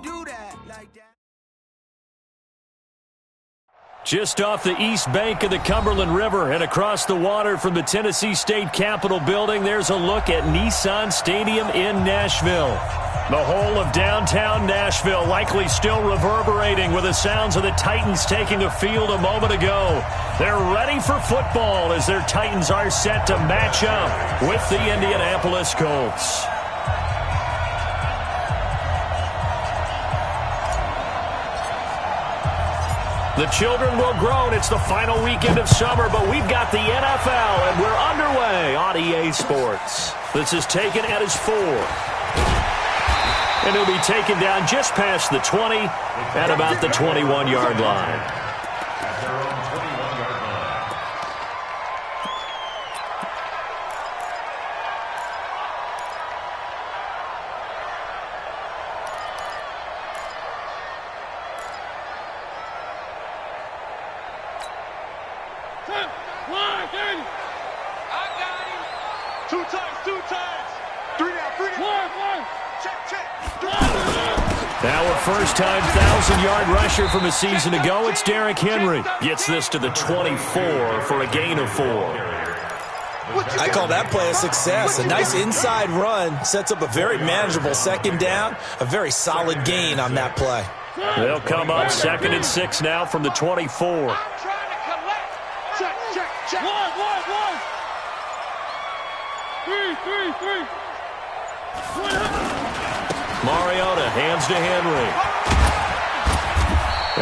do that like that. Just off the east bank of the Cumberland River and across the water from the Tennessee State Capitol building, there's a look at Nissan Stadium in Nashville. The whole of downtown Nashville likely still reverberating with the sounds of the Titans taking the field a moment ago. They're ready for football as their Titans are set to match up with the Indianapolis Colts. The children will groan. It's the final weekend of summer, but we've got the NFL, and we're underway on EA Sports. This is taken at his 4. And he'll be taken down just past the 20 at about the 21-yard line. Now a first-time 1,000-yard rusher from a season ago. It's Derrick Henry. Gets this to the 24 for a gain of 4. I call that play a success. A nice inside run sets up a very manageable second down. A very solid gain on that play. They'll come up 2nd and 6 now from the 24. Mariota hands to Henry.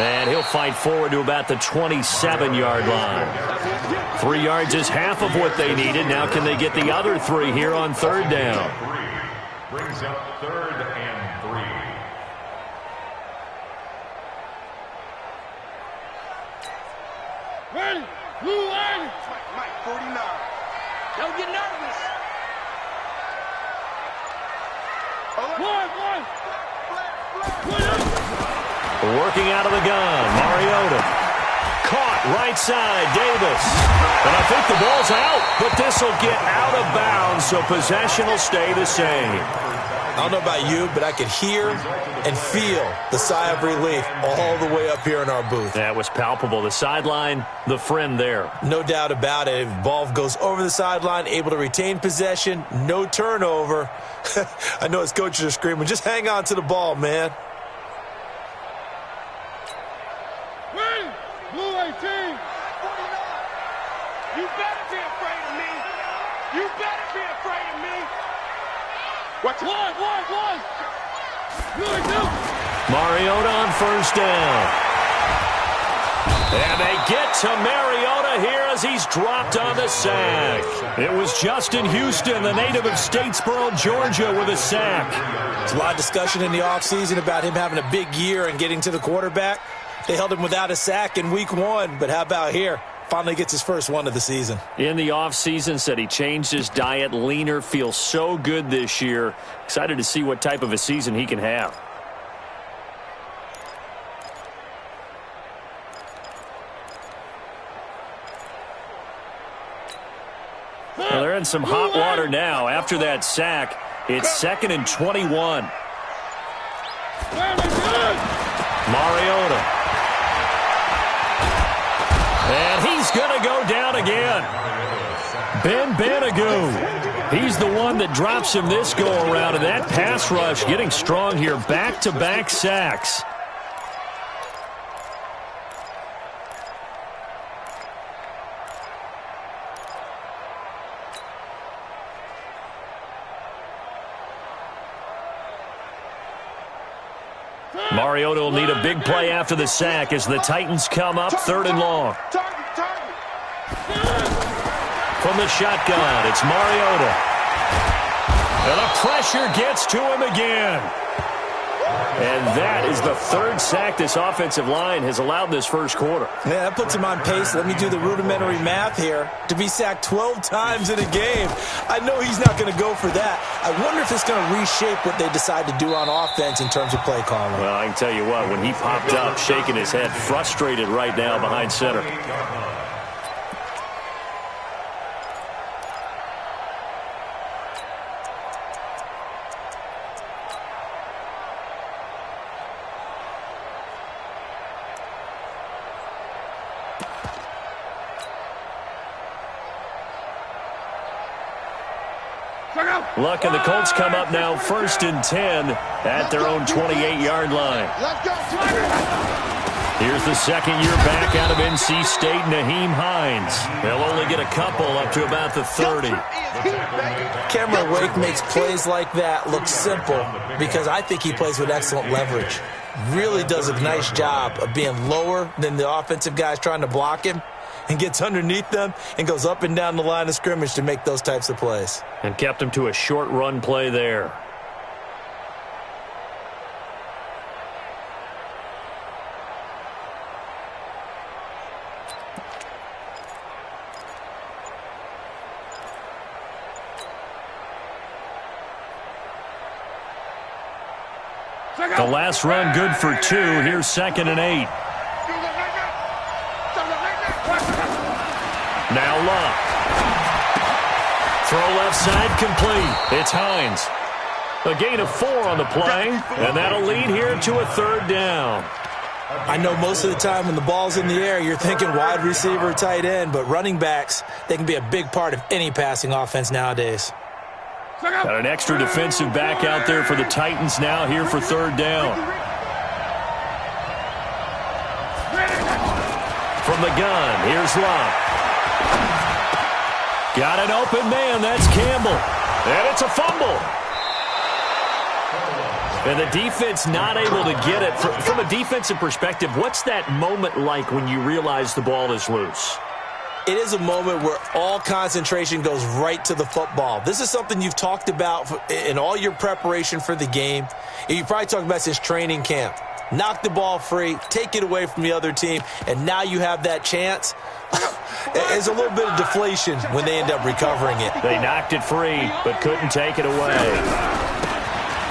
And he'll fight forward to about the 27-yard line. 3 yards is half of what they needed. Now can they get the other 3 here on 3rd down? Brings up 3rd and 3. Ready, blue line. Mike 49. Don't get nervous. One. Working out of the gun, Mariota. Caught right side, Davis. And I think the ball's out, but this will get out of bounds, so possession will stay the same. I don't know about you, but I could hear and feel the sigh of relief all the way up here in our booth. That was palpable. The sideline, the friend there. No doubt about it. If the ball goes over the sideline, able to retain possession, no turnover. I know his coaches are screaming, just hang on to the ball, man. Ready, blue 18. You better be afraid of me. You better be afraid of me. Watch it. One. Blue 2. Mariota on 1st down. And they get to Mariota here as he's dropped on the sack. It was Justin Houston, the native of Statesboro, Georgia, with a sack. There's a lot of discussion in the offseason about him having a big year and getting to the quarterback. They held him without a sack in week 1, but how about here? Finally gets his first one of the season. In the offseason, said he changed his diet, leaner, feels so good this year. Excited to see what type of a season he can have. Well, they're in some hot water now. After that sack, it's 2nd and 21. Mariota. And he's going to go down again. Ben Banagoo. He's the one that drops him this go-around, and that pass rush getting strong here. Back-to-back sacks. Mariota will need a big play after the sack as the Titans come up 3rd and long. From the shotgun, it's Mariota. And the pressure gets to him again. And that is the 3rd sack this offensive line has allowed this first quarter. Yeah, that puts him on pace. Let me do the rudimentary math here. To be sacked 12 times in a game, I know he's not going to go for that. I wonder if it's going to reshape what they decide to do on offense in terms of play calling. Well, I can tell you what, when he popped up, shaking his head, frustrated right now behind center. Luck and the Colts come up now 1st and 10 at their own 28-yard line. Let's go. Here's the second year back out of NC State, Nyheim Hines. They'll only get a couple up to about the 30. Cameron Wake makes plays like that look simple because I think he plays with excellent leverage. Really does a nice job of being lower than the offensive guys trying to block him and gets underneath them and goes up and down the line of scrimmage to make those types of plays. And kept him to a short run play there. The last run good for 2. Here's 2nd and 8. Now Luck. Throw left side complete. It's Hines. A gain of 4 on the play, and that'll lead here to a 3rd down. I know most of the time when the ball's in the air, you're thinking wide receiver, tight end, but running backs, they can be a big part of any passing offense nowadays. Got an extra defensive back out there for the Titans now here for 3rd down. From the gun, here's Luck. Got an open man, that's Campbell. And it's a fumble. And the defense not able to get it. From a defensive perspective, what's that moment like when you realize the ball is loose? It is a moment where all concentration goes right to the football. This is something you've talked about in all your preparation for the game. You probably talked about since training camp. Knock the ball free, take it away from the other team, and now you have that chance. There's a little bit of deflation when they end up recovering it. They knocked it free, but couldn't take it away.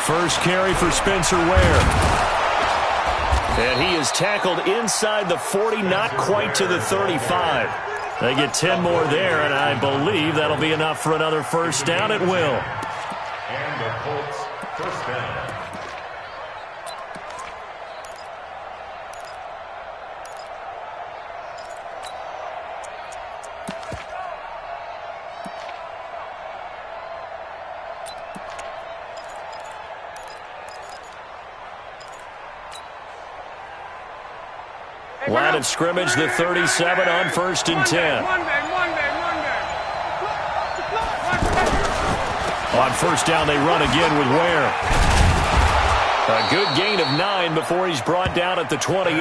First carry for Spencer Ware. And he is tackled inside the 40, not quite to the 35. They get 10 more there, and I believe that'll be enough for another 1st down. It will. And the Colts 1st down. Line of scrimmage, the 37 on 1st and 10. On 1st down, they run again with Ware. A good gain of 9 before he's brought down at the 28.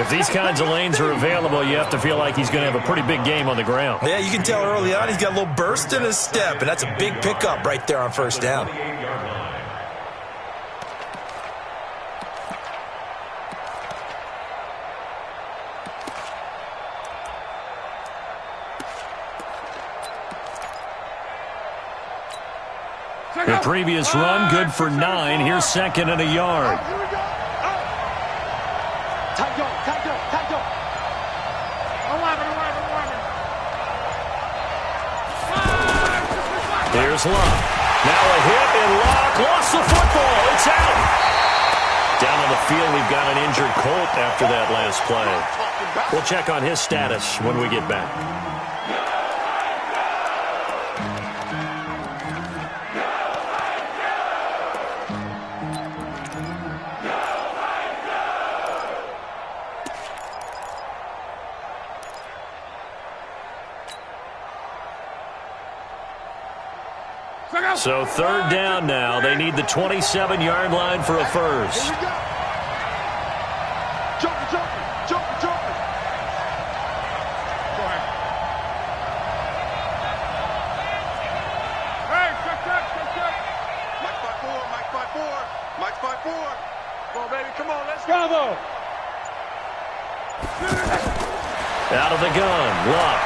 If these kinds of lanes are available, you have to feel like he's going to have a pretty big game on the ground. Yeah, you can tell early on he's got a little burst in his step, and that's a big pickup right there on 1st down. The previous run, good for 9. Here's 2nd and a yard. Here's Luck. Now a hit, and Luck lost the football. It's out. Down on the field, we've got an injured Colt after that last play. We'll check on his status when we get back. So 3rd down now. They need the 27-yard line for a 1st. Jump. Go ahead. Hey, check. Mike 5-4. Come on, baby, come on, let's go, though. Out of the gun, Luck.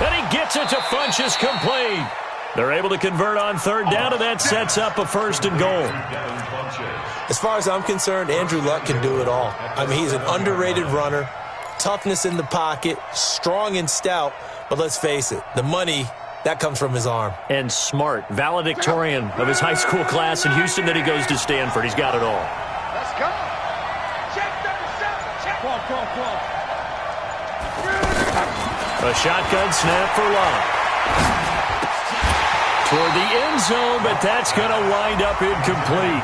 And he gets it to Funchess, complete. They're able to convert on 3rd down, and that sets up a 1st and goal. As far as I'm concerned, Andrew Luck can do it all. I mean, he's an underrated runner, toughness in the pocket, strong and stout, but let's face it, the money, that comes from his arm. And smart, valedictorian of his high school class in Houston, then he goes to Stanford. He's got it all. Let's go. Check 37. Check. Come on. A shotgun snap for Love. Toward the end zone, but that's going to wind up incomplete.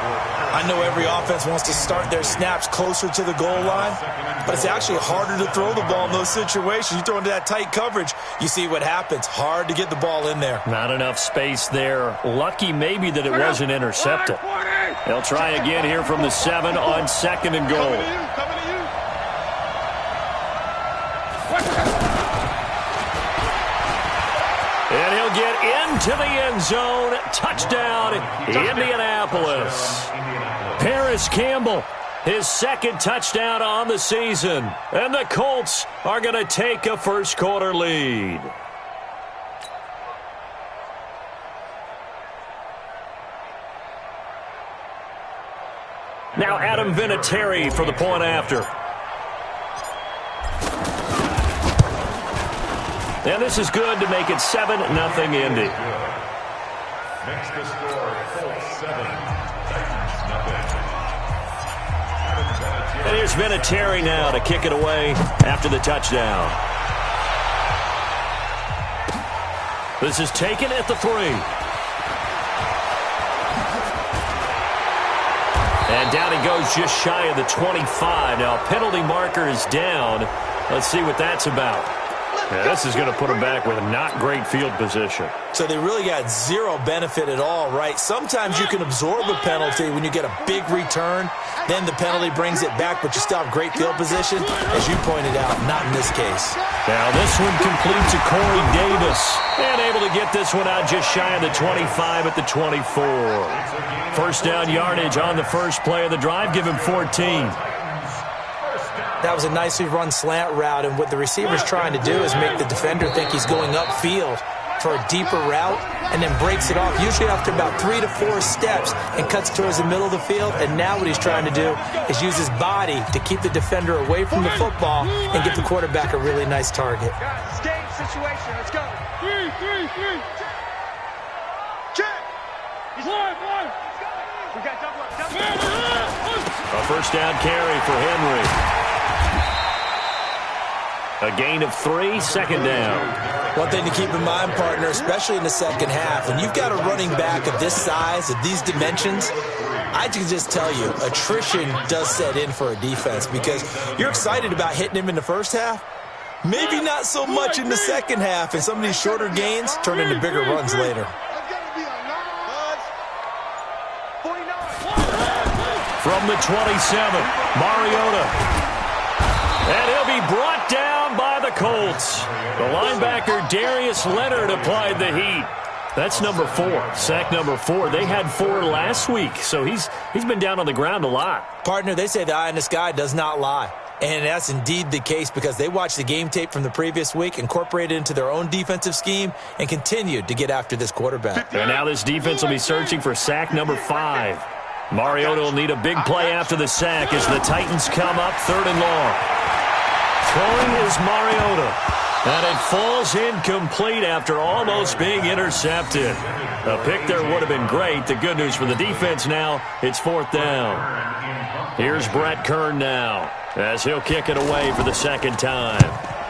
I know every offense wants to start their snaps closer to the goal line, but it's actually harder to throw the ball in those situations. You throw into that tight coverage, you see what happens. Hard to get the ball in there. Not enough space there. Lucky maybe that it wasn't intercepted. They'll try again here from the 7 on 2nd and goal. And he'll get into the end zone. Touchdown, Indianapolis. Paris Campbell, his 2nd touchdown on the season. And the Colts are going to take a first-quarter lead. Now Adam Vinatieri for the point after. And this is good to make it 7-0 Indy. Makes the score Colts 7, Titans nothing. And here's Vinatieri now to kick it away after the touchdown. This is taken at the 3. And down he goes just shy of the 25. Now penalty marker is down. Let's see what that's about. Yeah, this is going to put them back with not great field position. So they really got zero benefit at all, right? Sometimes you can absorb a penalty when you get a big return. Then the penalty brings it back, but you still have great field position. As you pointed out, not in this case. Now this one complete to Corey Davis. And able to get this one out just shy of the 25 at the 24. First down yardage on the first play of the drive. Give him 14. That was a nicely run slant route, and what the receiver's trying to do is make the defender think he's going upfield for a deeper route and then breaks it off, usually after about 3 to 4 steps, and cuts towards the middle of the field. And now what he's trying to do is use his body to keep the defender away from the football and get the quarterback a really nice target. Guys, game situation. Let's go. 3. Check. One. We got double. A first down carry for Henry. A gain of 3, 2nd down. One thing to keep in mind, partner, especially in the second half, when you've got a running back of this size, of these dimensions, I can just tell you, attrition does set in for a defense because you're excited about hitting him in the first half. Maybe not so much in the second half, and some of these shorter gains turn into bigger runs later. From the 27, Mariota. And he'll be brought down by the Colts. The linebacker Darius Leonard applied the heat. That's number 4, sack number 4. They had 4 last week, so he's been down on the ground a lot. Partner, they say the eye in the sky does not lie. And that's indeed the case because they watched the game tape from the previous week, incorporated it into their own defensive scheme, and continued to get after this quarterback. And now this defense will be searching for sack number 5. Mariota will need a big play after the sack as the Titans come up 3rd and long. Throwing is Mariota. And it falls incomplete after almost being intercepted. A pick there would have been great. The good news for the defense now, it's 4th down. Here's Brett Kern now as he'll kick it away for the 2nd time.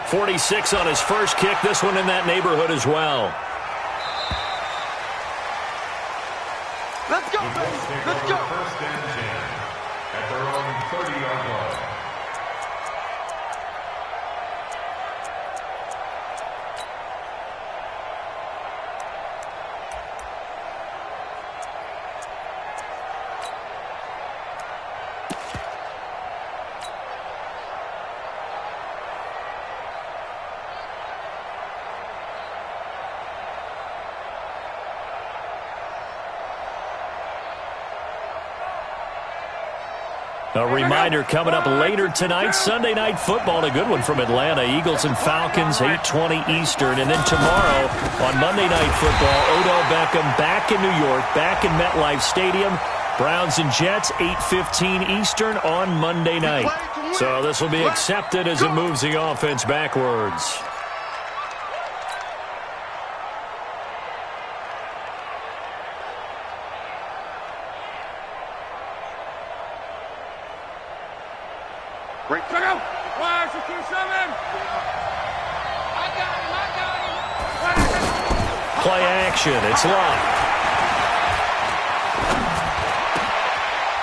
46 on his first kick. This one in that neighborhood as well. Let's go, baby. Let's go. First and 10 at their own 30-yard line. A reminder coming up later tonight, Sunday Night Football, a good one from Atlanta. Eagles and Falcons, 8:20 Eastern. And then tomorrow on Monday Night Football, Odell Beckham back in New York, back in MetLife Stadium. Browns and Jets, 8:15 Eastern on Monday night. So this will be accepted as it moves the offense backwards. Break. Check out. 1, 2, 7. Play action. It's Locke.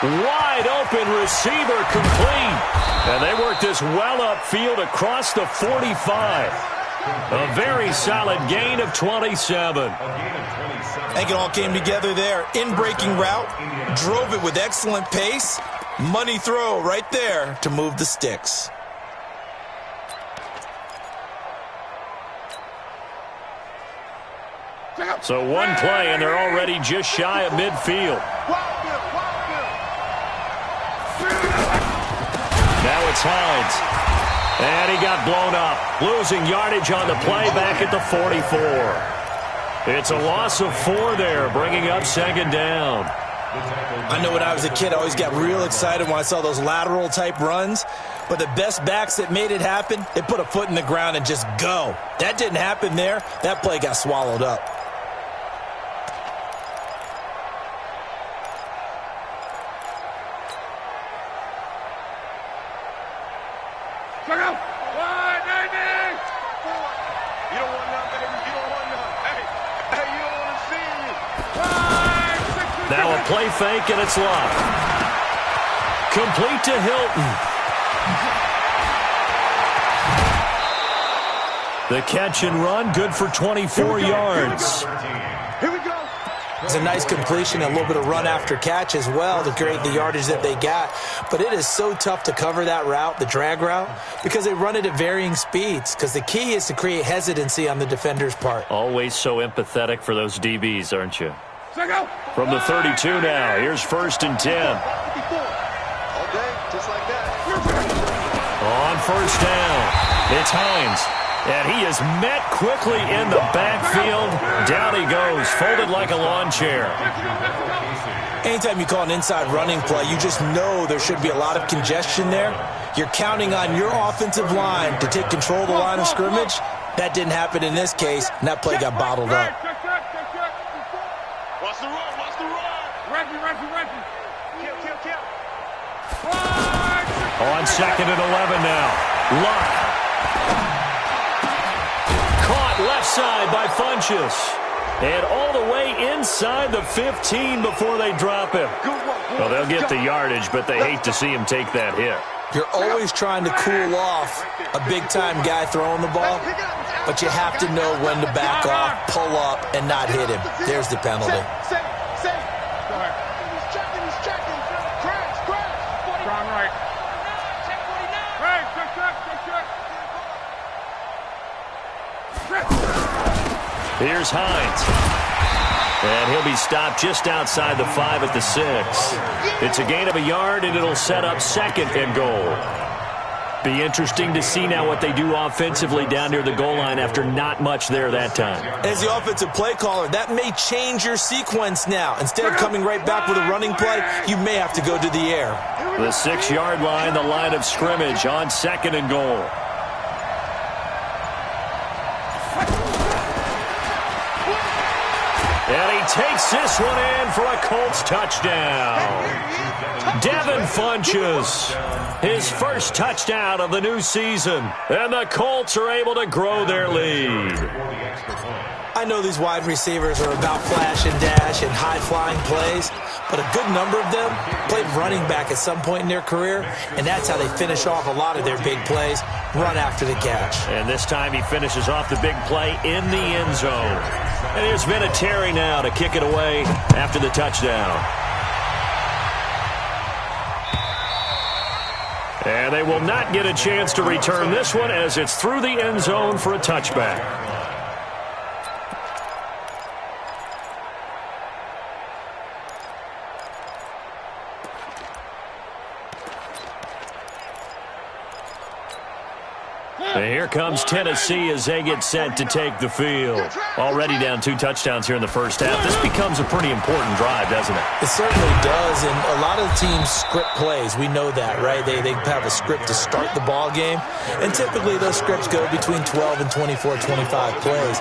Wide open receiver complete. And they work this well upfield across the 45. A very solid gain of 27. I think it all came together there. In-breaking route, drove it with excellent pace. Money throw right there to move the sticks. So one play, and they're already just shy of midfield. Now it's Hines. And he got blown up. Losing yardage on the play back at the 44. It's a loss of 4 there, bringing up second down. I know when I was a kid, I always got real excited when I saw those lateral-type runs. But the best backs that made it happen, they put a foot in the ground and just go. That didn't happen there. That play got swallowed up. Now a play fake, and it's Locke. Complete to Hilton. The catch and run, good for 24 yards. Here we go. It's a nice completion, a little bit of run after catch as well to create the yardage that they got. But it is so tough to cover that route, the drag route, because they run it at varying speeds. Because the key is to create hesitancy on the defender's part. Always so empathetic for those DBs, aren't you? From the 32 now, here's 1st and 10. All day, just like that. On 1st down, it's Hines. And he is met quickly in the backfield. Down he goes, folded like a lawn chair. Anytime you call an inside running play, you just know there should be a lot of congestion there. You're counting on your offensive line to take control of the line of scrimmage. That didn't happen in this case, and that play got bottled up. Watch the run, watch the run. Reggie. Kill. On 2nd and 11 now. Locke. Caught left side by Funchess. And all the way inside the 15 before they drop him. Well, they'll get the yardage, but they hate to see him take that hit. You're always trying to cool off a big-time guy throwing the ball, but you have to know when to back off, pull up, and not hit him. There's the penalty. Go ahead. He's checking. Crash. Strong right. Hey, check. Here's Hines. And he'll be stopped just outside the 5 at the 6. It's a gain of a yard, and it'll set up 2nd and goal. Be interesting to see now what they do offensively down near the goal line after not much there that time. As the offensive play caller, that may change your sequence now. Instead of coming right back with a running play, you may have to go to the air. The 6-yard line, the line of scrimmage on 2nd and goal. And he takes this one in for a Colts touchdown. Devin Funchess, his first touchdown of the new season. And the Colts are able to grow their lead. I know these wide receivers are about flash and dash and high-flying plays, but a good number of them played running back at some point in their career, and that's how they finish off a lot of their big plays, run after the catch. And this time he finishes off the big play in the end zone. And here's Vinatieri now to kick it away after the touchdown. And they will not get a chance to return this one as it's through the end zone for a touchback. And here comes Tennessee as they get set to take the field. Already down 2 touchdowns here in the first half. This becomes a pretty important drive, doesn't it? It certainly does, and a lot of the teams script plays. We know that, right? They have a script to start the ball game, and typically those scripts go between 12 and 24, 25 plays.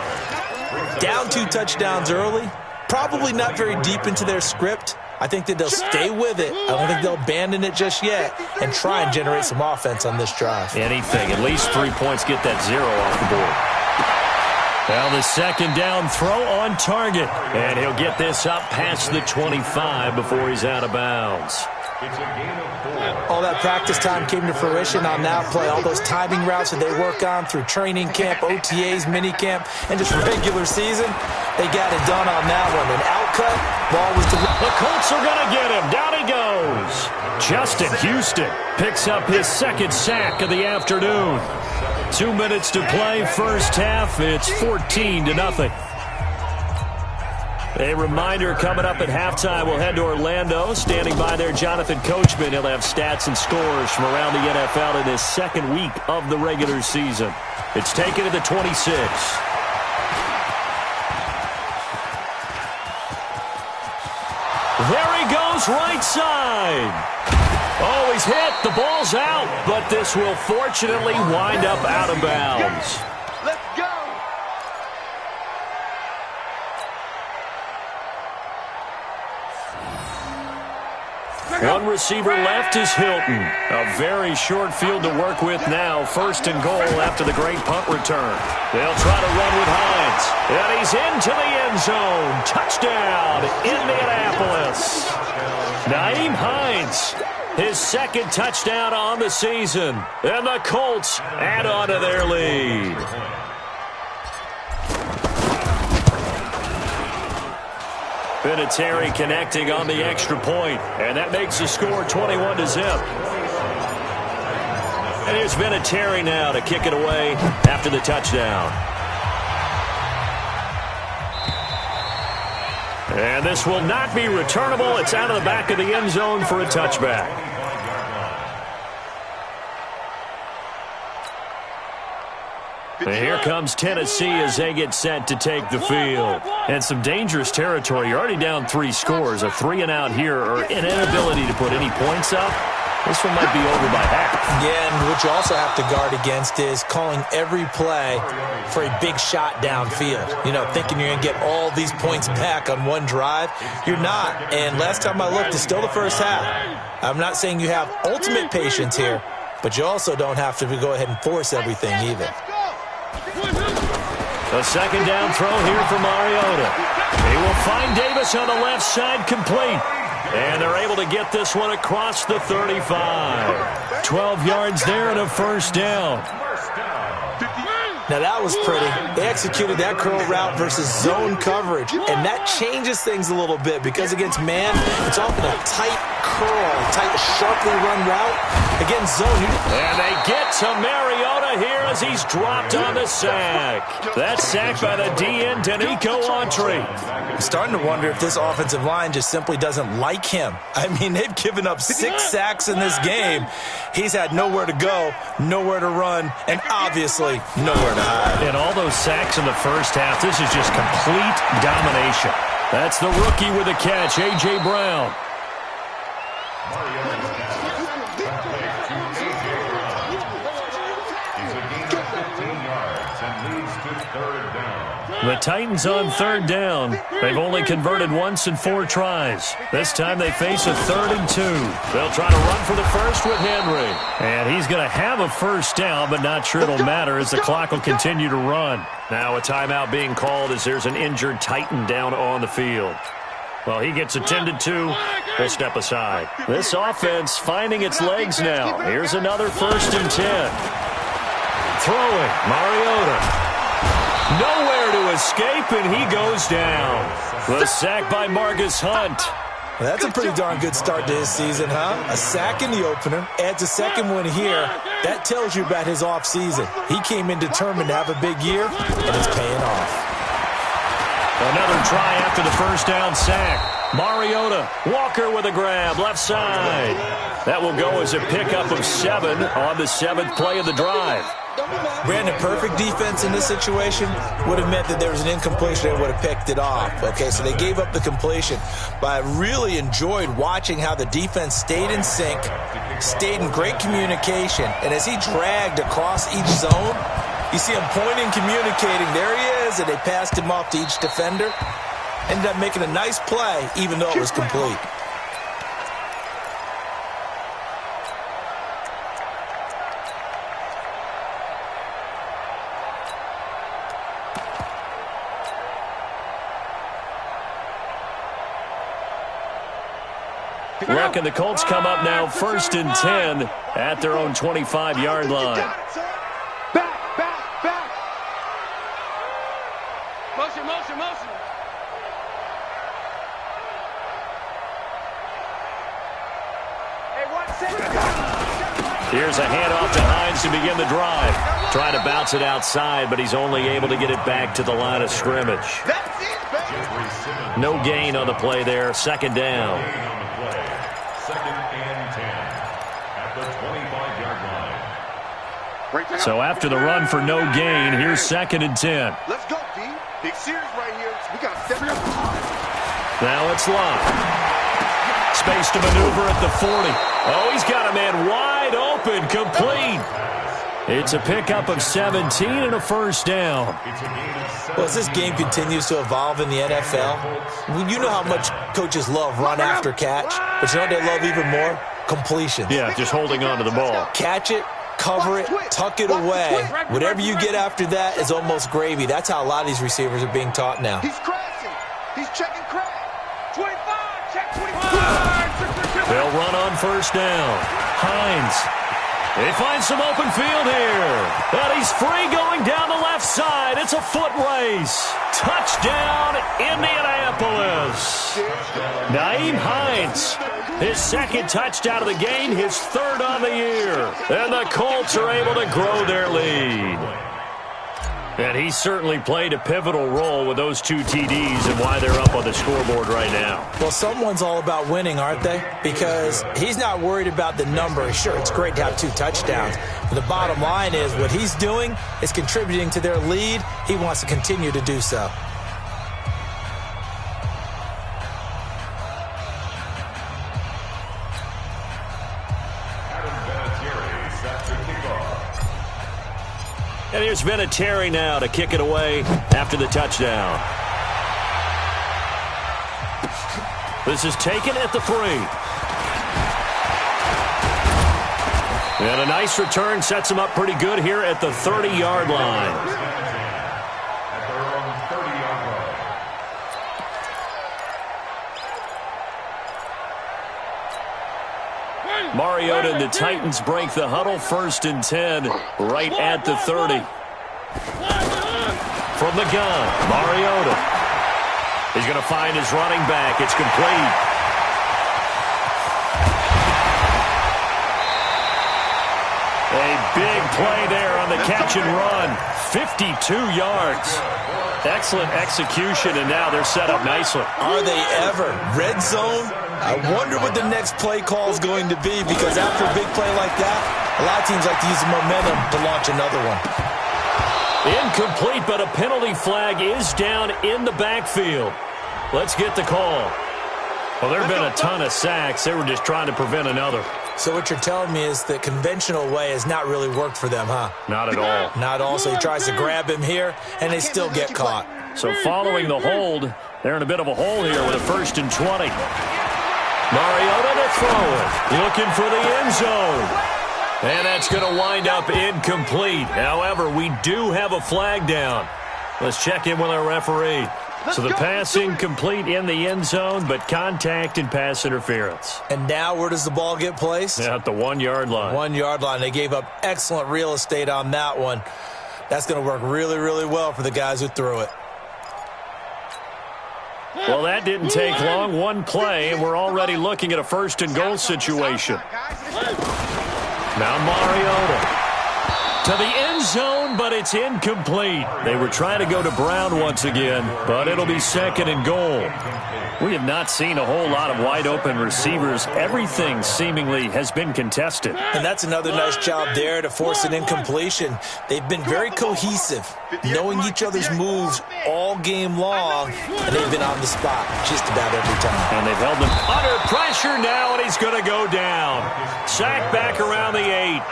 Down 2 touchdowns early, probably not very deep into their script. I think that they'll stay with it. I don't think they'll abandon it just yet and try and generate some offense on this drive. Anything. At least 3 points, get that 0 off the board. Now the second down throw on target. And he'll get this up past the 25 before he's out of bounds. It's a gain of 4. All that practice time came to fruition on that play. All those timing routes that they work on through training camp, OTAs, minicamp, and just regular season, they got it done on that one. An outcut, ball was delivered. The Colts are going to get him. Down he goes. Justin Houston picks up his second sack of the afternoon. 2 minutes to play, first half. It's 14-0. A reminder, coming up at halftime, we'll head to Orlando. Standing by there, Jonathan Coachman. He'll have stats and scores from around the NFL in his second week of the regular season. It's taken to the 26. There he goes, right side. Oh, he's hit. The ball's out, but this will fortunately wind up out of bounds. Let's go. One receiver left is Hilton. A very short field to work with now. First and goal after the great punt return. They'll try to run with Hines. And he's into the end zone. Touchdown, Indianapolis. Nyheim Hines, his second touchdown on the season. And the Colts add on to their lead. Vinatieri connecting on the extra point, and that makes the score 21-0. And here's Vinatieri now to kick it away after the touchdown. And this will not be returnable. It's out of the back of the end zone for a touchback. And here comes Tennessee as they get set to take the field. And some dangerous territory. You're already down 3 scores. A 3-and-out here or an inability to put any points up. This one might be over by half. Yeah, and what you also have to guard against is calling every play for a big shot downfield. You know, thinking you're going to get all these points back on one drive. You're not. And last time I looked, it's still the first half. I'm not saying you have ultimate patience here, but you also don't have to go ahead and force everything either. A second down throw here for Mariota. He will find Davis on the left side, complete. And they're able to get this one across the 35. 12 yards there and a first down. Now that was pretty. They executed that curl route versus zone coverage. And that changes things a little bit because against man, it's often a tight curl, tight, sharply run route. Against zone. And they get to Mariota here as he's dropped on the sack. That sack by the DN, Danico Autry. I'm starting to wonder if this offensive line just simply doesn't like him. I mean, they've given up 6 sacks in this game. He's had nowhere to go, nowhere to run, and obviously nowhere to hide. And all those sacks in the first half, this is just complete domination. That's the rookie with a catch, A.J. Brown. The Titans on third down. They've only converted once in 4 tries. This time they face a 3rd and 2. They'll try to run for the first with Henry. And he's going to have a first down, but not sure it'll matter as the clock will continue to run. Now a timeout being called as there's an injured Titan down on the field. Well, he gets attended to. We'll step aside. This offense finding its legs now. Here's another 1st and 10. Throwing, Mariota. Nowhere to escape, and he goes down. The sack by Marcus Hunt. Well, that's a pretty darn good start to his season, huh? A sack in the opener, adds a second one here. That tells you about his offseason. He came in determined to have a big year, and it's paying off. Another try after the first down sack. Mariota, Walker with a grab, left side. That will go as a pickup of 7 on the 7th play of the drive. Brandon, perfect defense in this situation would have meant that there was an incompletion and would have picked it off. Okay, so they gave up the completion. But I really enjoyed watching how the defense stayed in sync, stayed in great communication, and as he dragged across each zone, you see him pointing, communicating. There he is, and they passed him off to each defender. Ended up making a nice play, even though it was complete. Look, and the Colts come up now 1st and 10 at their own 25-yard line. Back. Motion. Here's a handoff to Hines to begin the drive. Trying to bounce it outside, but he's only able to get it back to the line of scrimmage. No gain on the play there. 2nd down. Second and 10 at the 25-yard line. So after the run for no gain, here's 2nd and 10. Let's go, D. Big series right here. We got to step it up. Now it's Locke. Space to maneuver at the 40. Oh, he's got a man wide open, complete. It's a pickup of 17 and a 1st down. Well, as this game continues to evolve in the NFL, you know how much coaches love run after catch, but you know what they love even more? Completions. Yeah, just holding on to the ball. Catch it, cover it, tuck it away. Whatever you get after that is almost gravy. That's how a lot of these receivers are being taught now. He's crashing. He's checking crash. 25. Check 25. They'll run on 1st down. Hines. He finds some open field here. And he's free going down the left side. It's a foot race. Touchdown, Indianapolis. Nyheim Hines. His 2nd touchdown of the game, his 3rd on the year. And the Colts are able to grow their lead. And he certainly played a pivotal role with those 2 TDs and why they're up on the scoreboard right now. Well, someone's all about winning, aren't they? Because he's not worried about the number. Sure, it's great to have 2 touchdowns. But the bottom line is what he's doing is contributing to their lead. He wants to continue to do so. And here's Vinatieri now to kick it away after the touchdown. This is taken at the 3. And a nice return sets him up pretty good here at the 30-yard line. At their own 30-yard line. Mariota and the Titans break the huddle. 1st and 10 right at the 30. From the gun, Mariota. He's going to find his running back. It's complete. A big play there on the catch and run. 52 yards. Excellent execution, and now they're set up nicely. Are they ever? Red zone? I wonder what the next play call is going to be, because after a big play like that, a lot of teams like to use the momentum to launch another one. Incomplete, but a penalty flag is down in the backfield. Let's get the call. Well, there have been a ton of sacks. They were just trying to prevent another. So what you're telling me is the conventional way has not really worked for them, huh? Not at all. Not at all. So he tries to grab him here, and they still get caught. So following the hold, they're in a bit of a hole here with a 1st and 20. Mariota to throw it. Looking for the end zone. And that's going to wind up incomplete. However, we do have a flag down. Let's check in with our referee. So the pass incomplete in the end zone, but contact and pass interference. And now where does the ball get placed? At the 1-yard line. 1-yard line. They gave up excellent real estate on that one. That's going to work really, really well for the guys who threw it. Well, that didn't take long. 1 play, and we're already looking at a 1st and goal situation. Now Mariota to the end zone, but it's incomplete. They were trying to go to Brown once again, but it'll be 2nd and goal. We have not seen a whole lot of wide-open receivers. Everything seemingly has been contested. And that's another nice job there to force an incompletion. They've been very cohesive, knowing each other's moves all game long, and they've been on the spot just about every time. And they've held him under pressure now, and he's going to go down. Sacked back around the 8.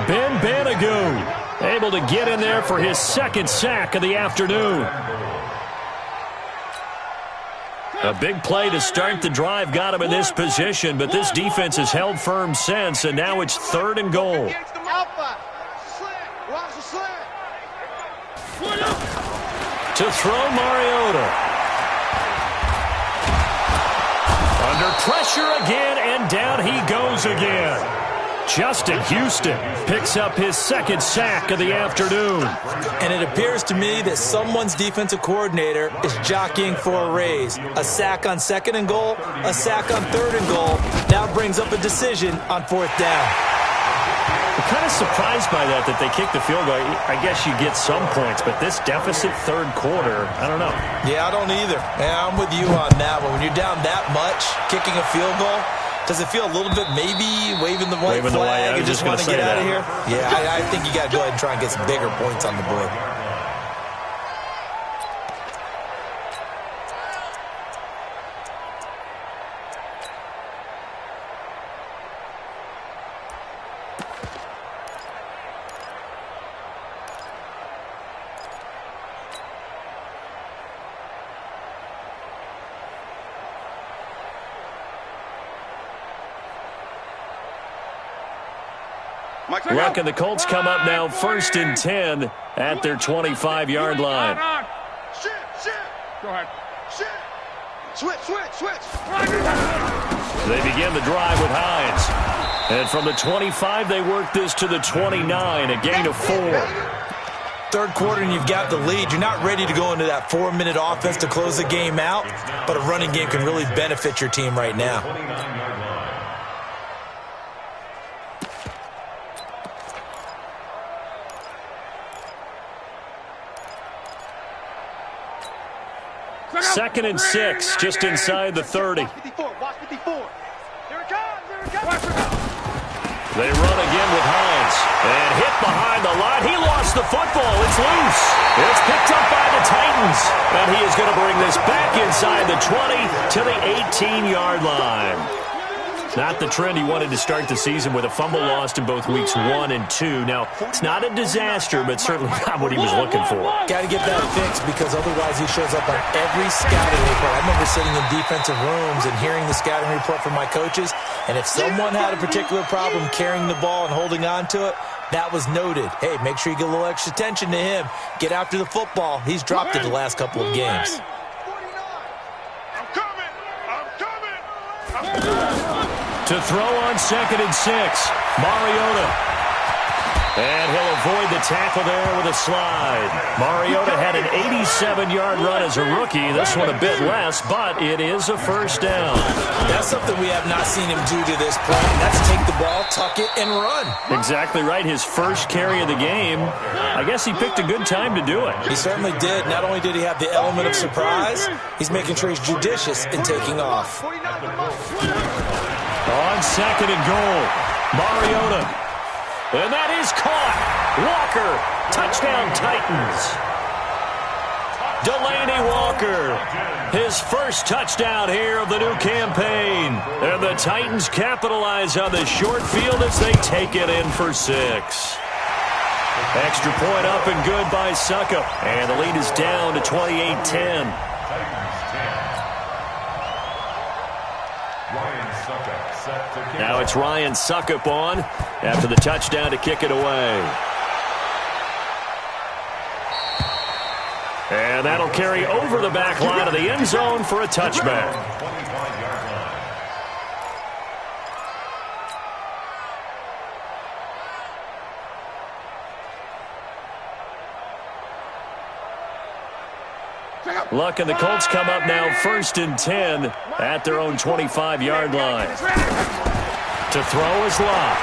Ben Banogu able to get in there for his 2nd sack of the afternoon. A big play to start the drive got him in this position, but this defense has held firm since, and now it's 3rd and goal. To throw Mariota. Under pressure again, and down he goes again. Justin Houston picks up his second sack of the afternoon. And it appears to me that someone's defensive coordinator is jockeying for a raise. A sack on 2nd and goal, a sack on 3rd and goal. Now brings up a decision on 4th down. I'm kind of surprised by that they kicked the field goal. I guess you get some points, but this deficit 3rd quarter, I don't know. Yeah, I don't either. Yeah, I'm with you on that one. When you're down that much, kicking a field goal, does it feel a little bit maybe waving the white flag and just want to get out of here? Yeah, I think you got to go ahead and try and get some bigger points on the board. Luck and the Colts come up now 1st and 10 at their 25-yard line. Shift. Go ahead. Switch. They begin the drive with Hines. And from the 25, they work this to the 29, a gain of 4. 3rd quarter and you've got the lead. You're not ready to go into that 4-minute offense to close the game out, but a running game can really benefit your team right now. Second and 6, just inside the 30. Watch 54. Here it comes. They run again with Hines. And hit behind the line. He lost the football. It's loose. It's picked up by the Titans. And he is going to bring this back inside the 20 to the 18-yard line. Not the trend he wanted to start the season with a fumble lost in both weeks 1 and 2. Now, it's not a disaster, but certainly not what he was looking for. Got to get that fixed because otherwise he shows up on every scouting report. I remember sitting in defensive rooms and hearing the scouting report from my coaches, and if someone had a particular problem carrying the ball and holding on to it, that was noted. Hey, make sure you get a little extra attention to him. Get after the football. He's dropped it the last couple of games. I'm coming. To throw on 2nd and 6, Mariota. And he'll avoid the tackle there with a slide. Mariota had an 87-yard run as a rookie. This one a bit less, but it is a 1st down. That's something we have not seen him do to this point. That's take the ball, tuck it, and run. Exactly right. His first carry of the game. I guess he picked a good time to do it. He certainly did. Not only did he have the element of surprise, he's making sure he's judicious in taking off. On 2nd and goal, Mariota. And that is caught. Walker, touchdown Titans. Delaney Walker, his first touchdown here of the new campaign. And the Titans capitalize on the short field as they take it in for 6. Extra point up and good by Suckup. And the lead is down to 28-10. Now it's Ryan Suckup on after the touchdown to kick it away. And that'll carry over the back line of the end zone for a touchback. Luck and the Colts come up now 1st and 10 at their own 25-yard line. To throw is Locke.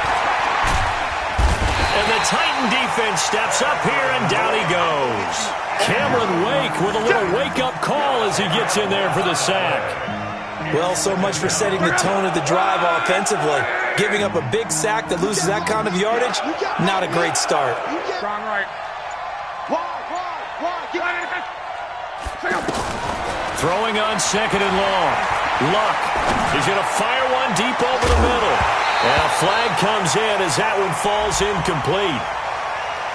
And the Titan defense steps up here, and down he goes. Cameron Wake with a little wake-up call as he gets in there for the sack. Well, so much for setting the tone of the drive offensively. Giving up a big sack that loses that kind of yardage, not a great start. Strong right. Wide. Throwing on 2nd and long. Luck is going to fire one deep over the middle. And a flag comes in as that one falls incomplete.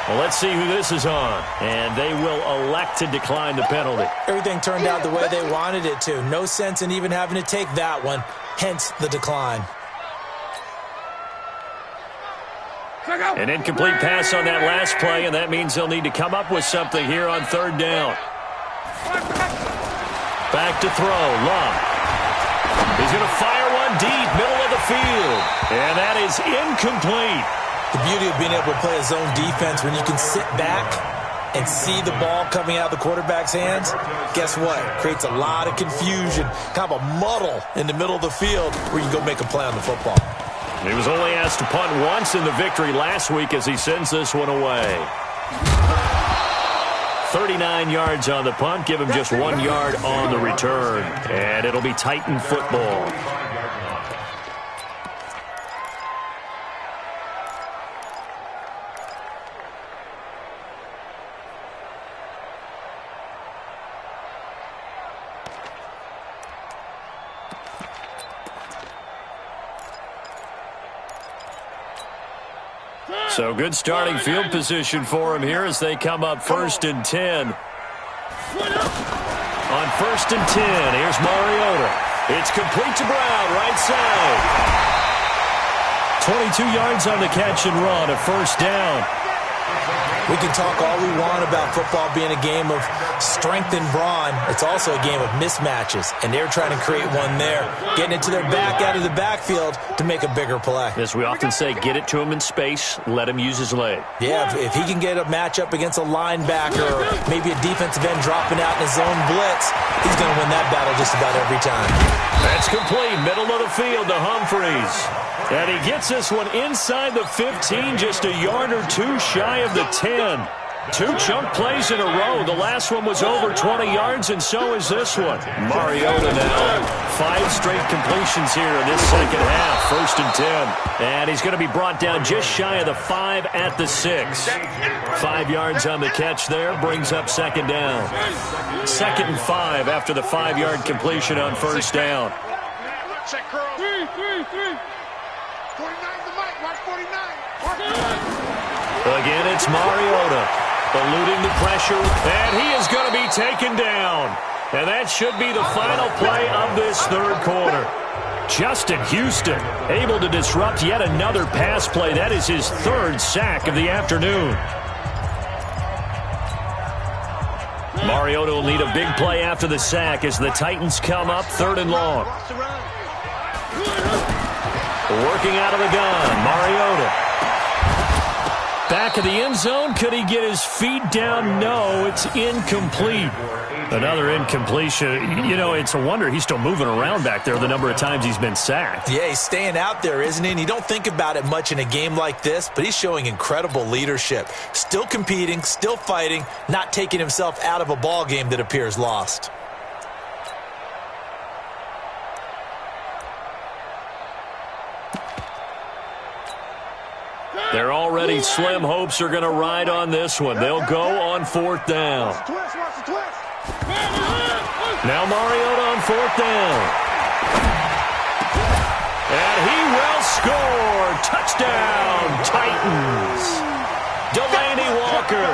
Well, let's see who this is on. And they will elect to decline the penalty. Everything turned out the way they wanted it to. No sense in even having to take that one. Hence the decline. An incomplete pass on that last play, and that means they'll need to come up with something here on 3rd down. Back to throw. Love. He's going to fire one deep, middle of the field. And that is incomplete. The beauty of being able to play a zone defense when you can sit back and see the ball coming out of the quarterback's hands, guess what? Creates a lot of confusion, kind of a muddle in the middle of the field where you go make a play on the football. He was only asked to punt once in the victory last week as he sends this one away. 39 yards on the punt, give him just 1 yard on the return. And it'll be Titan football. So good starting field position for him here as they come up 1st and 10. On 1st and 10, here's Mariota. It's complete to Brown, right side. 22 yards on the catch and run, a 1st down. We can talk all we want about football being a game of strength and brawn. It's also a game of mismatches, and they're trying to create one there, getting it to their back out of the backfield to make a bigger play. As we often say, get it to him in space, let him use his leg. Yeah, if he can get a matchup against a linebacker or maybe a defensive end dropping out in his zone blitz, he's going to win that battle just about every time. That's complete, middle of the field to Humphreys. And he gets this one inside the 15, just a yard or two shy of the 10. 2 chunk plays in a row. The last one was over 20 yards, and so is this one. Mariota now. 5 straight completions here in this second half. 1st and 10. And he's going to be brought down just shy of the 5 at the 6. 5 yards on the catch there. Brings up 2nd down. 2nd and 5 after the 5-yard completion on 1st down. Check curl. 3. 49's the mic. Watch 49. Again, it's Mariota. Eluding the pressure, and he is going to be taken down. And that should be the final play of this 3rd quarter. Justin Houston able to disrupt yet another pass play. That is his 3rd sack of the afternoon. Mariota will need a big play after the sack as the Titans come up 3rd and long. Working out of the gun, Mariota. Back of the end zone. Could he get his feet down? No, it's incomplete. Another incompletion. You know, it's a wonder he's still moving around back there the number of times he's been sacked. Yeah, he's staying out there, isn't he? And you don't think about it much in a game like this, but he's showing incredible leadership. Still competing, still fighting, not taking himself out of a ball game that appears lost. They're already slim hopes are going to ride on this one. They'll go on 4th down. Now Mariota on 4th down. And he will score. Touchdown, Titans. Delaney Walker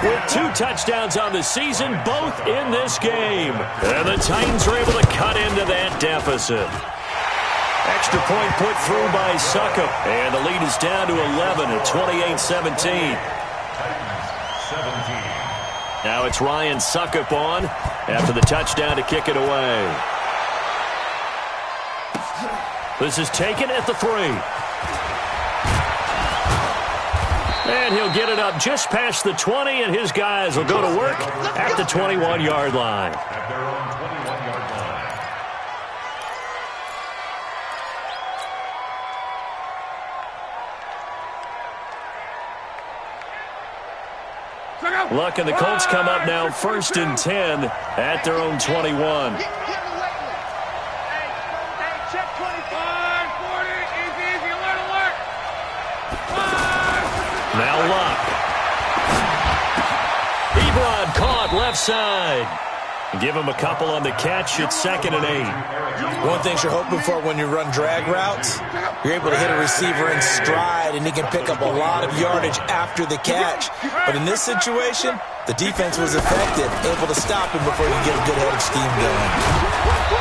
with 2 touchdowns on the season, both in this game. And the Titans are able to cut into that deficit. Extra point put through by Succop. And the lead is down to 11 at 28-17. Now it's Ryan Succop on after the touchdown to kick it away. This is taken at the 3. And he'll get it up just past the 20, and his guys will go to work at the 21-yard line. Luck and the Colts come up now 1st and 10 at their own 21. Hey, check 25, 40, easy, alert. Now Luck. Ebron caught left side. Give him a couple on the catch. It's 2nd and 8. One thing you're hoping for when you run drag routes, you're able to hit a receiver in stride, and he can pick up a lot of yardage after the catch. But in this situation, the defense was effective, able to stop him before he could get a good head of steam going.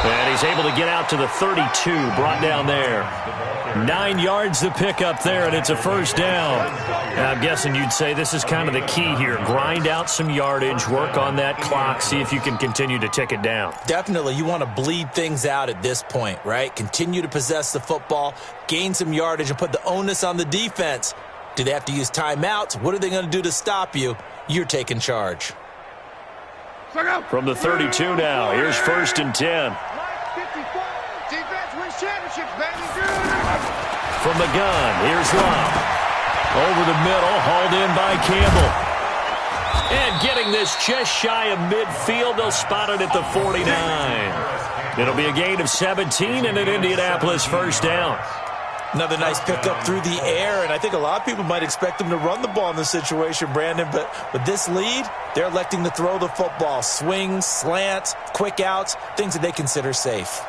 And he's able to get out to the 32, brought down there. 9 yards to pick up there, and it's a first down. Now, I'm guessing you'd say this is kind of the key here. Grind out some yardage, work on that clock, see if you can continue to tick it down. Definitely. You want to bleed things out at this point, right? Continue to possess the football, gain some yardage, and put the onus on the defense. Do they have to use timeouts? What are they going to do to stop you? You're taking charge. From the 32 now, here's 1st and 10. Defense wins championships, baby. From the gun, here's Love. Over the middle, hauled in by Campbell. And getting this just shy of midfield, they'll spot it at the 49. It'll be a gain of 17 and an Indianapolis first down. Another nice pickup through the air, and I think a lot of people might expect them to run the ball in this situation, Brandon, but with this lead, they're electing to throw the football. Swings, slants, quick outs, things that they consider safe.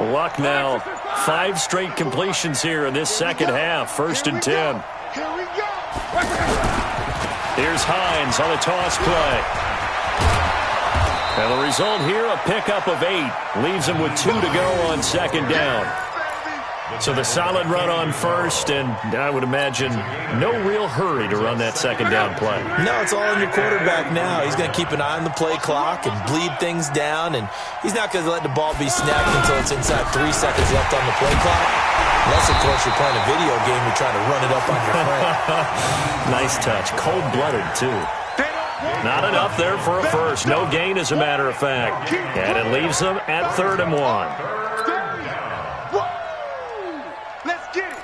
Luck now. 5 straight completions here in this second half. 1st and 10. Here we go. Here's Hines on the toss play. And the result here, a pickup of 8. Leaves him with 2 to go on 2nd down. So the solid run on 1st, and I would imagine no real hurry to run that 2nd down play. No, it's all on your quarterback now. He's going to keep an eye on the play clock and bleed things down, and he's not going to let the ball be snapped until it's inside 3 seconds left on the play clock. Unless, of course, you're playing a video game, you're trying to run it up on your friend. Nice touch. Cold-blooded, too. Not enough there for a first. No gain, as a matter of fact. And it leaves them at 3rd and 1. Let's get it.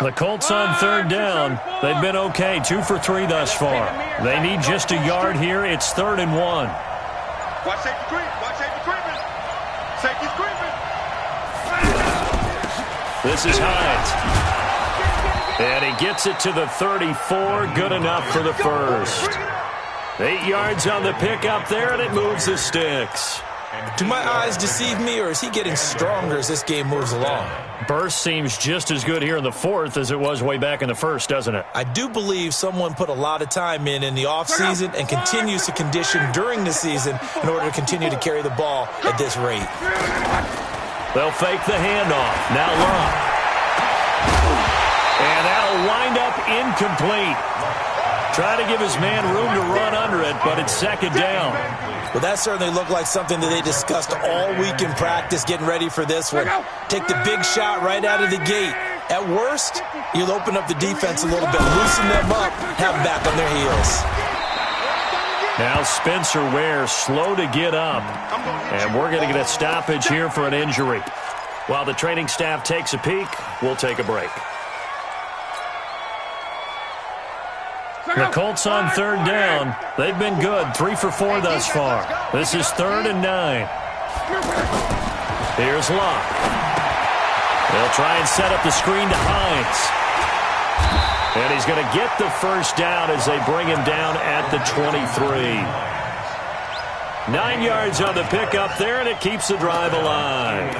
The Colts on 3rd down. They've been okay, 2 for 3 thus far. They need just a yard here. It's 3rd and 1. Watch safety creep. Watch safety creeping. Safety's creeping. This is Hines. And he gets it to the 34. Good enough for the first. 8 yards on the pickup there, and it moves the sticks. Do my eyes deceive me, or is he getting stronger as this game moves along? Burst seems just as good here in the 4th as it was way back in the 1st, doesn't it? I do believe someone put a lot of time in the offseason and continues to condition during the season in order to continue to carry the ball at this rate. They'll fake the handoff. Now Love. And that'll wind up incomplete. Try to give his man room to run under it, but it's 2nd down. Well, that certainly looked like something that they discussed all week in practice, getting ready for this one. Take the big shot right out of the gate. At worst, you'll open up the defense a little bit, loosen them up, have them back on their heels. Now Spencer Ware slow to get up, and we're going to get a stoppage here for an injury. While the training staff takes a peek, we'll take a break. The Colts on 3rd down. They've been good, 3 for 4 thus far. This is 3rd and 9. Here's Locke. They'll try and set up the screen to Hines. And he's going to get the first down as they bring him down at the 23. 9 yards on the pickup there, and it keeps the drive alive.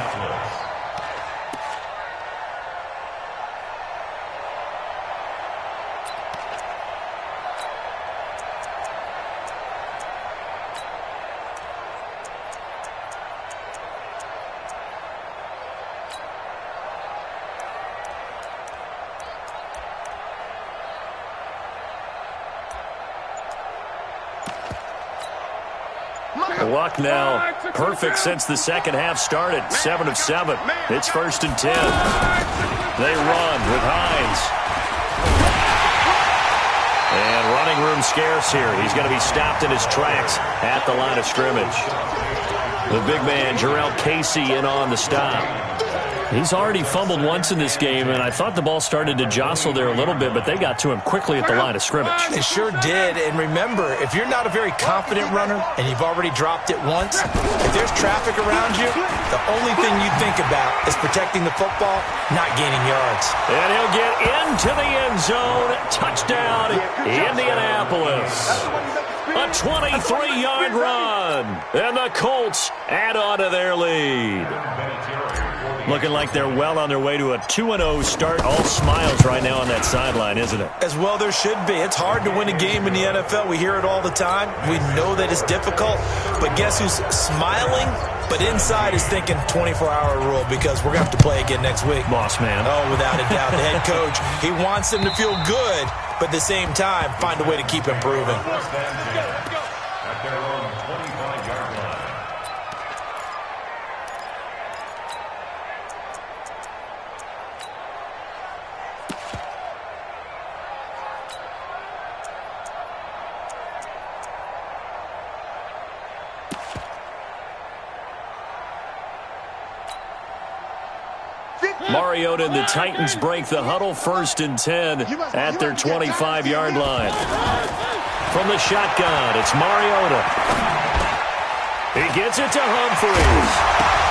Luck now, perfect since the second half started. 7 of 7. It's 1st and 10. They run with Hines. And running room scarce here. He's going to be stopped in his tracks at the line of scrimmage. The big man, Jarrell Casey, in on the stop. He's already fumbled once in this game, and I thought the ball started to jostle there a little bit, but they got to him quickly at the line of scrimmage. They sure did. And remember, if you're not a very confident runner and you've already dropped it once, if there's traffic around you, the only thing you think about is protecting the football, not gaining yards. And he'll get into the end zone. Touchdown, Indianapolis. A 23-yard run. And the Colts add on to their lead. Looking like they're well on their way to a 2-0 start. All smiles right now on that sideline, isn't it? As well there should be. It's hard to win a game in the NFL. We hear it all the time. We know that it's difficult. But guess who's smiling? But inside is thinking 24-hour rule because we're going to have to play again next week. Boss man. Oh, without a doubt. The head coach, he wants them to feel good, but at the same time, find a way to keep improving. At their own 25-yard line. Mariota and the Titans break the huddle, 1st and 10 at their 25-yard line. From the shotgun, it's Mariota. He gets it to Humphries.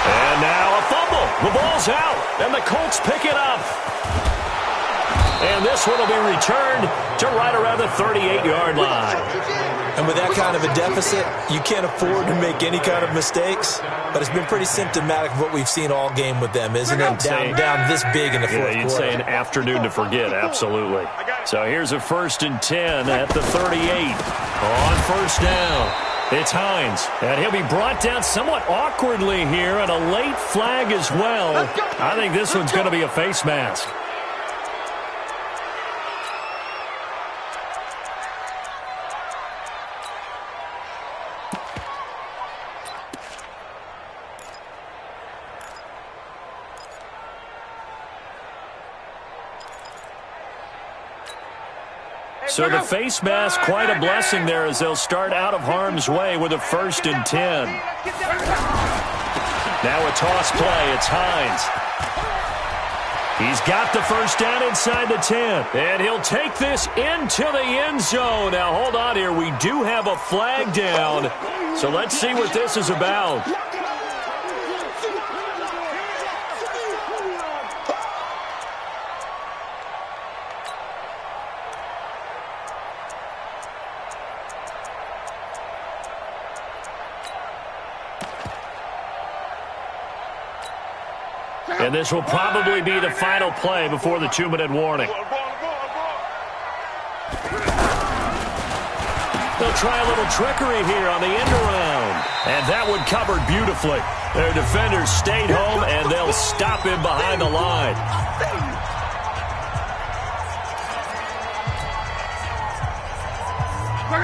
And now a fumble. The ball's out, and the Colts pick it up. And this one will be returned to right around the 38-yard line. And with that kind of a deficit, you can't afford to make any kind of mistakes. But it's been pretty symptomatic of what we've seen all game with them, isn't it? Down this big in the fourth quarter. You'd say an afternoon to forget, absolutely. So here's a 1st and 10 at the 38. On 1st down, it's Hines. And he'll be brought down somewhat awkwardly here, and a late flag as well. I think this one's going to be a face mask. So the face mask, quite a blessing there as they'll start out of harm's way with a 1st and 10. Now a toss play. It's Hines. He's got the 1st down inside the 10. And he'll take this into the end zone. Now hold on here. We do have a flag down. So let's see what this is about. And this will probably be the final play before the 2-minute warning. They'll try a little trickery here on the end around. And that one covered beautifully. Their defenders stayed home, and they'll stop him behind the line.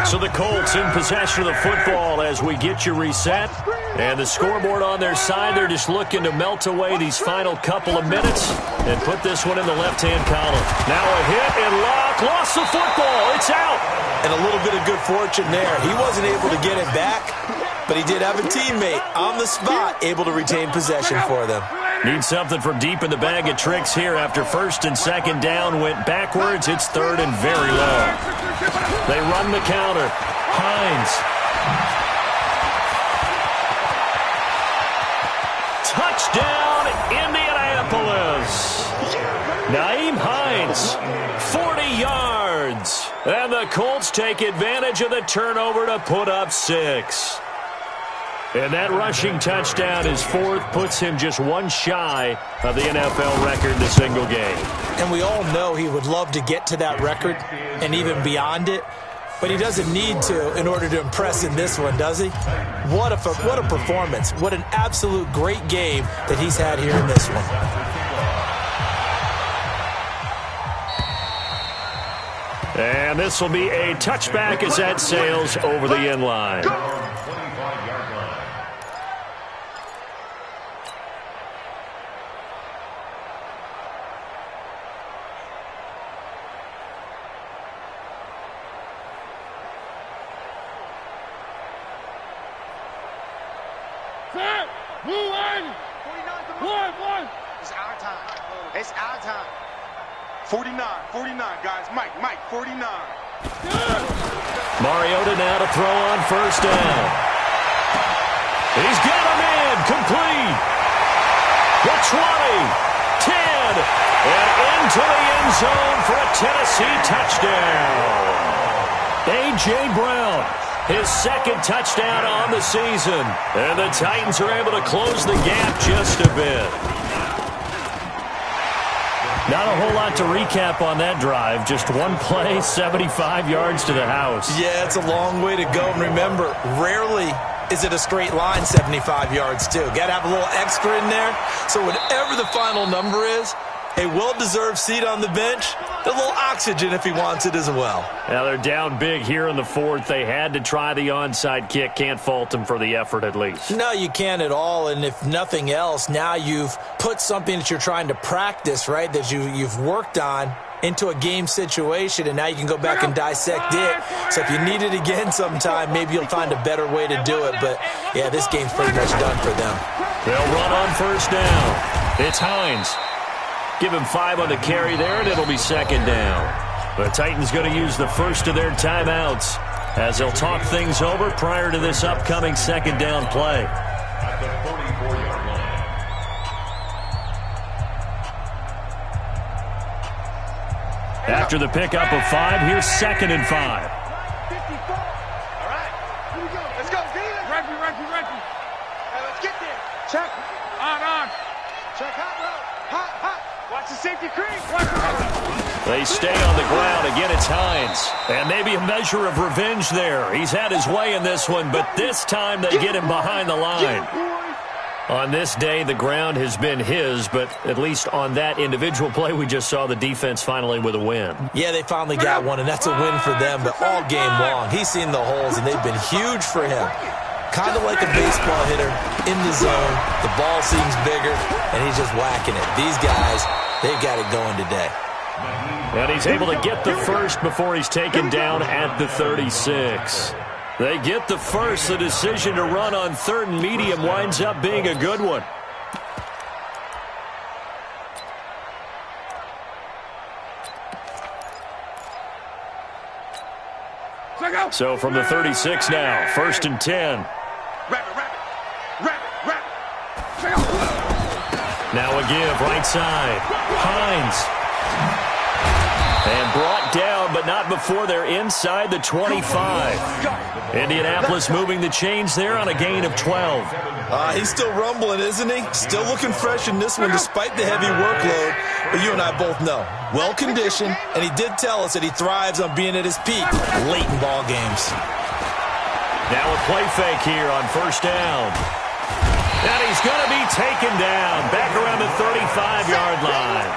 So the Colts in possession of the football as we get you reset. And the scoreboard on their side, they're just looking to melt away these final couple of minutes and put this one in the left-hand column. Now a hit and lock, lost the football, it's out. And a little bit of good fortune there. He wasn't able to get it back, but he did have a teammate on the spot able to retain possession for them. Need something from deep in the bag of tricks here after 1st and 2nd down went backwards. It's 3rd and very low. They run the counter. Hines. Touchdown, Indianapolis. Nyheim Hines, 40 yards. And the Colts take advantage of the turnover to put up 6. And that rushing touchdown is 4th, puts him just one shy of the NFL record in a single game. And we all know he would love to get to that record and even beyond it, but he doesn't need to in order to impress in this one, does he? What a performance. What an absolute great game that he's had here in this one. And this will be a touchback as that sails over the end line. Move in! 1. It's our time. It's our time. 49, guys. Mike, 49. Mariota now to throw on first down. He's got him in. Complete. The 20, 10, and into the end zone for a Tennessee touchdown. A.J. Brown, his second touchdown on the season. And the Titans are able to close the gap just a bit. Not a whole lot to recap on that drive. Just one play, 75 yards to the house. Yeah, it's a long way to go. And remember, rarely is it a straight line 75 yards, too. Got to have a little extra in there. So whatever the final number is, a well-deserved seat on the bench, a little oxygen if he wants it as well. Now they're down big here in the fourth. They had to try the onside kick. Can't fault them for the effort at least. No, you can't at all. And if nothing else, now you've put something that you're trying to practice, right, that you've worked on into a game situation, and now you can go back and dissect it. So if you need it again sometime, maybe you'll find a better way to do it. But, yeah, this game's pretty much done for them. They'll run on first down. It's Hines. Give him 5 on the carry there, and it'll be second down. The Titans going to use the first of their timeouts as they'll talk things over prior to this upcoming second down play. At the 44-yard line. After the pickup of 5, here's second and 5. 54. All right. Here we go. Let's go, Zealand. Reggie. Hey, let's get there. Check. On. Check hot route. Hot. Watch the safety creep. Watch it. They stay on the ground. Again, it's Hines. And maybe a measure of revenge there. He's had his way in this one, but this time they get him behind the line. On this day, the ground has been his, but at least on that individual play, we just saw the defense finally with a win. Yeah, they finally got one, and that's a win for them, but all game long, he's seen the holes, and they've been huge for him. Kind of like a baseball hitter in the zone. The ball seems bigger, and he's just whacking it. These guys, they've got it going today. And he's able to get the first before he's taken down at the 36. They get the first. The decision to run on third and medium winds up being a good one. So from the 36 now, first and 10. Rapid. Now a give, right side. Hines. And brought down, but not before they're inside the 25. Indianapolis moving the chains there on a gain of 12. He's still rumbling, isn't he? Still looking fresh in this one despite the heavy workload. But you and I both know, well-conditioned, and he did tell us that he thrives on being at his peak late in ball games. Now a play fake here on first down. And he's going to be taken down back around the 35-yard line.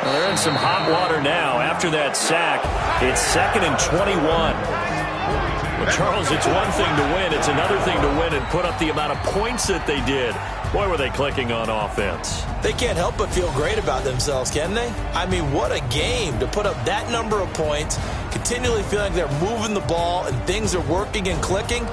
Well, they're in some hot water now. After that sack, it's second and 21. Well, Charles, it's one thing to win. It's another thing to win and put up the amount of points that they did. Boy, were they clicking on offense. They can't help but feel great about themselves, can they? I mean, what a game to put up that number of points, continually feeling they're moving the ball and things are working and clicking.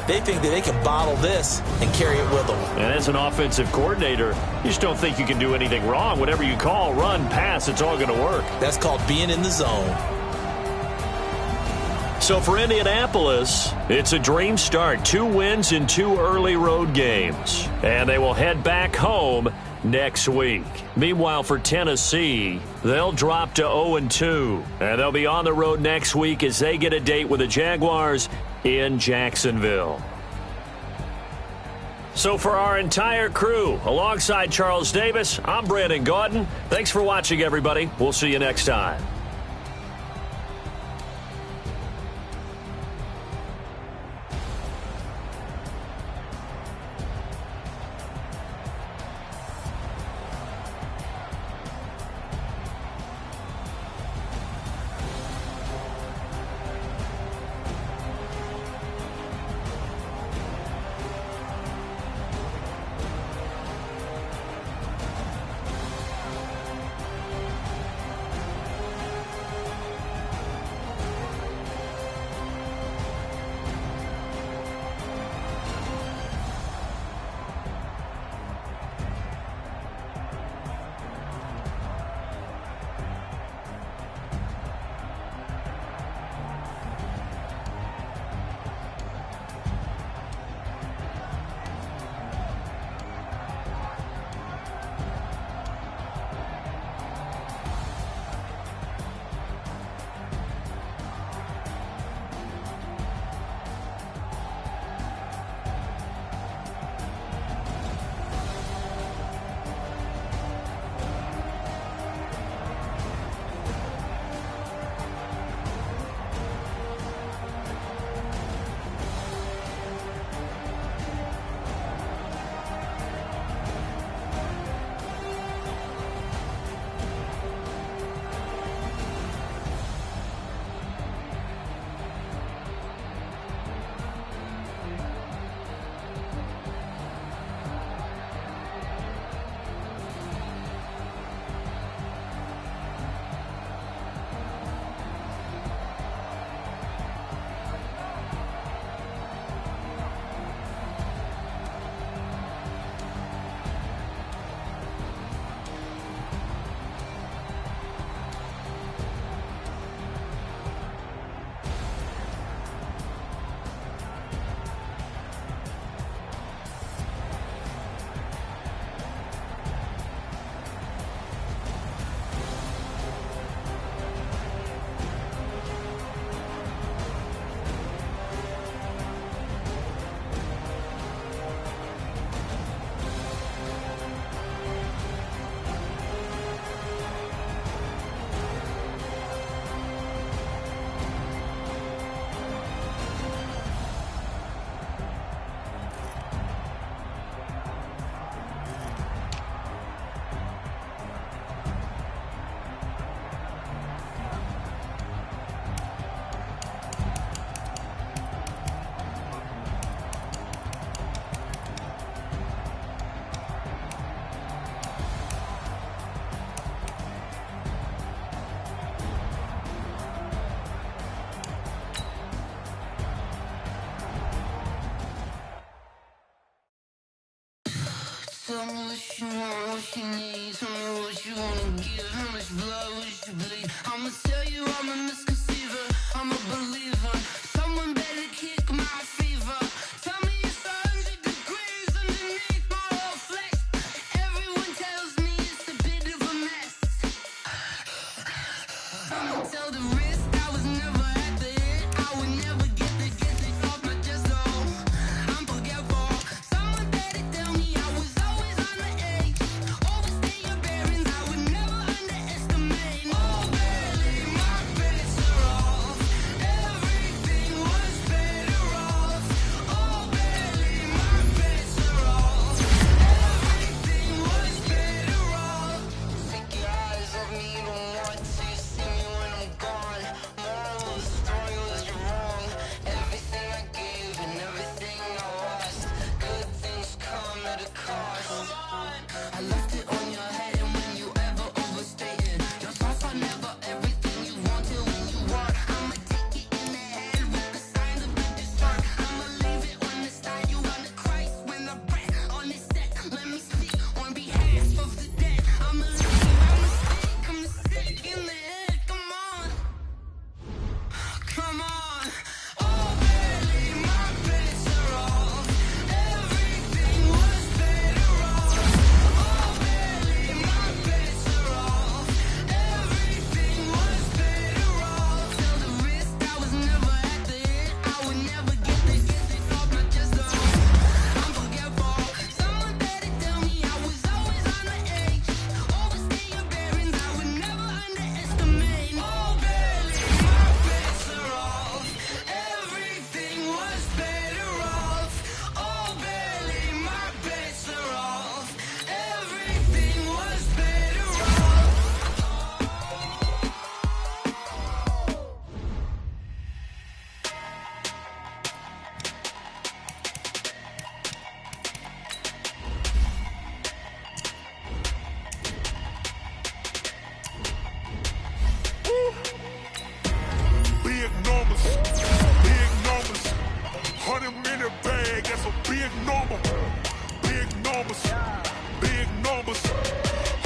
They think that they can bottle this and carry it with them. And as an offensive coordinator, you just don't think you can do anything wrong. Whatever you call, run, pass, it's all going to work. That's called being in the zone. So for Indianapolis, it's a dream start. 2 wins in 2 early road games. And they will head back home next week. Meanwhile, for Tennessee, they'll drop to 0-2. And they'll be on the road next week as they get a date with the Jaguars in Jacksonville. So for our entire crew, alongside Charles Davis, I'm Brandon Gaudin. Thanks for watching, everybody. We'll see you next time. Tell me what you want, what you need. Tell me what you wanna give. How much blood would you bleed? I'ma tell you I'm a misconceiver. I'm a believer. Someone better kick my fever. Tell me it's 100 degrees underneath my whole flesh. Everyone tells me it's a bit of a mess. I'ma tell the risk I was never at the end. I would never get this off my chest, though. I'm forgetful. Someone better tell me I was always on the edge. Overstay your bearings, I would never underestimate. Oh, barely, my bets are off. Everything was better off. Oh, barely, my bets are off. Everything was better off. Take your eyes off me, don't want to see me when I'm gone. Moral of the story was you're wrong. Everything I gave and everything I lost. Good things come at a cost. I left it on your head, and when you ever overstay it, your thoughts are never everything you wanted when you want. I'ma take it in the head with the signs of a distort. I'ma leave it on the side. You on the Christ when the breath on this set. Let me speak on behalf of the dead. I'm a sick in the head. Come on. Come on. Oh, barely, my bets are off. Everything was better off. Oh, barely, my bets are off. Everything was better off. Tell the risk I was never at the end. I would never get this off my chest, though. I'm forgetful. Someone better tell me I was always on the edge. Overstay your bearings, I would never underestimate. Oh, barely, my bets are off. Everything was better off. Oh, barely, my bets are off. Everything was better off. Big numbers, big numbers. 100-minute bag, that's a big number. Big numbers, big numbers.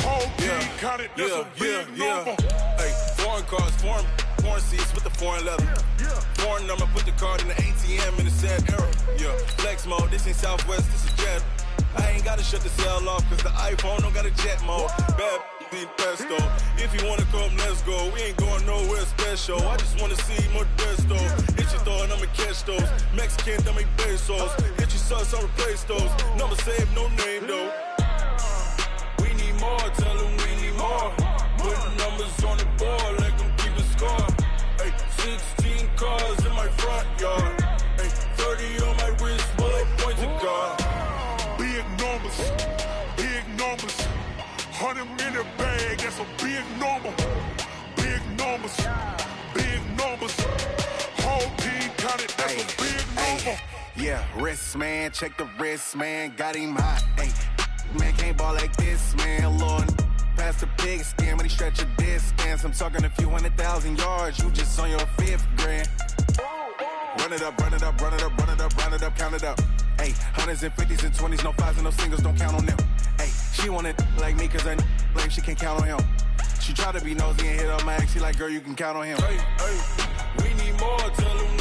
Whole team counted, that's a big number. Hey, foreign cars, foreign seats with the foreign leather. Foreign number, put the card in the ATM in the sad era. Yeah, flex mode, this ain't Southwest, this is Jet. I ain't gotta shut the cell off, cause the iPhone don't got a jet mode. Bad need pesto. If you wanna come, let's go. We ain't going nowhere special. I just wanna see more Modesto. Hit your throw and I'ma catch those. Mexican, dummy pesos. Hit your sauce, I'll replace those. Number saved, no name though. We need more, tell them we need more. Put numbers on the board, let them keep a score. Hey, 16 cars in my front yard. Hey, 30 on my wrist, bullet pointed car. Big numbers, big numbers. 100-minute bag, that's a big number. Big numbers, big numbers. Whole team counted, that's a big number. Yeah, wrist man, check the wrist man, got him hot. Hey, man can't ball like this, man. Lord, past the big skin when he stretch a distance. I'm talking a few 100,000 yards, you just on your 5th grand. Run it up, run it up, run it up, run it up, run it up, count it up. Hey, hundreds and 50s and 20s, no 5s and no singles, don't count on them. Hey, she want it like me, cause I like she can't count on him. She try to be nosy and hit up my ex, she like, girl, you can count on him. Hey, we need more, tell them